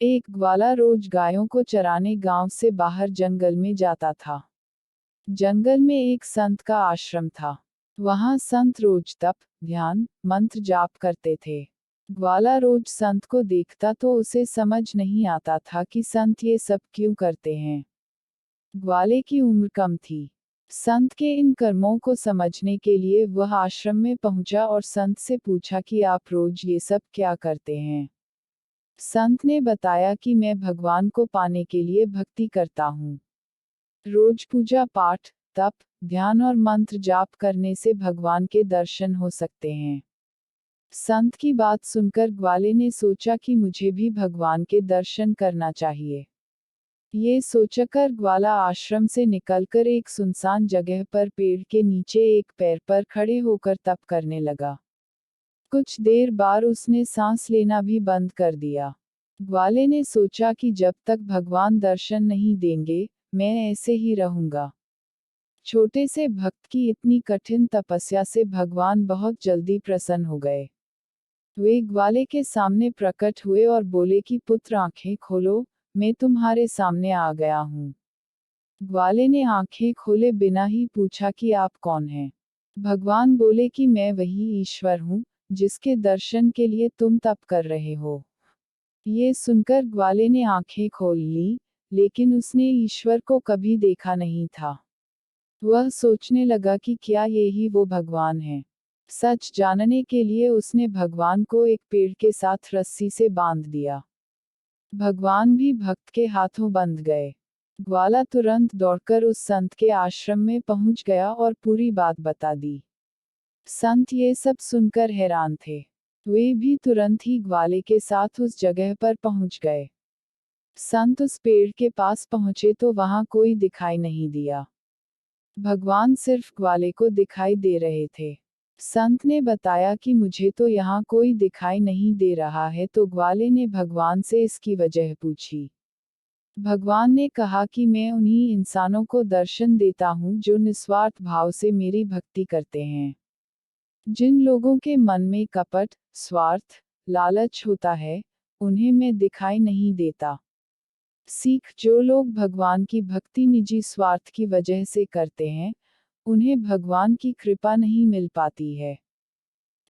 एक ग्वाला रोज गायों को चराने गांव से बाहर जंगल में जाता था। जंगल में एक संत का आश्रम था। वहां संत रोज तप, ध्यान, मंत्र जाप करते थे। ग्वाला रोज संत को देखता तो उसे समझ नहीं आता था कि संत ये सब क्यों करते हैं। ग्वाले की उम्र कम थी। संत के इन कर्मों को समझने के लिए वह आश्रम में पहुंचा और संत से पूछा कि आप रोज ये सब क्या करते हैं। संत ने बताया कि मैं भगवान को पाने के लिए भक्ति करता हूँ। रोज पूजा पाठ, तप, ध्यान और मंत्र जाप करने से भगवान के दर्शन हो सकते हैं। संत की बात सुनकर ग्वाले ने सोचा कि मुझे भी भगवान के दर्शन करना चाहिए। ये सोचकर ग्वाला आश्रम से निकलकर एक सुनसान जगह पर पेड़ के नीचे एक पैर पर खड़े होकर तप करने लगा। कुछ देर बाद उसने सांस लेना भी बंद कर दिया। ग्वाले ने सोचा कि जब तक भगवान दर्शन नहीं देंगे, मैं ऐसे ही रहूंगा। छोटे से भक्त की इतनी कठिन तपस्या से भगवान बहुत जल्दी प्रसन्न हो गए। वे ग्वाले के सामने प्रकट हुए और बोले कि पुत्र आंखें खोलो, मैं तुम्हारे सामने आ गया हूँ। ग्वाले ने आंखें खोले बिना ही पूछा कि आप कौन हैं। भगवान बोले कि मैं वही ईश्वर हूँ, जिसके दर्शन के लिए तुम तप कर रहे हो। ये सुनकर ग्वाले ने आंखें खोल ली, लेकिन उसने ईश्वर को कभी देखा नहीं था। वह सोचने लगा कि क्या यही वो भगवान है। सच जानने के लिए उसने भगवान को एक पेड़ के साथ रस्सी से बांध दिया। भगवान भी भक्त के हाथों बंध गए। ग्वाला तुरंत दौड़कर उस संत के आश्रम में पहुंच गया और पूरी बात बता दी। संत ये सब सुनकर हैरान थे। वे भी तुरंत ही ग्वाले के साथ उस जगह पर पहुंच गए। संत उस पेड़ के पास पहुंचे तो वहां कोई दिखाई नहीं दिया। भगवान सिर्फ ग्वाले को दिखाई दे रहे थे। संत ने बताया कि मुझे तो यहाँ कोई दिखाई नहीं दे रहा है, तो ग्वाले ने भगवान से इसकी वजह पूछी। भगवान ने कहा कि मैं उन्हीं इंसानों को दर्शन देता हूँ जो निस्वार्थ भाव से मेरी भक्ति करते हैं। जिन लोगों के मन में कपट, स्वार्थ, लालच होता है, उन्हें मैं दिखाई नहीं देता। सीख, जो लोग भगवान की भक्ति निजी स्वार्थ की वजह से करते हैं, उन्हें भगवान की कृपा नहीं मिल पाती है।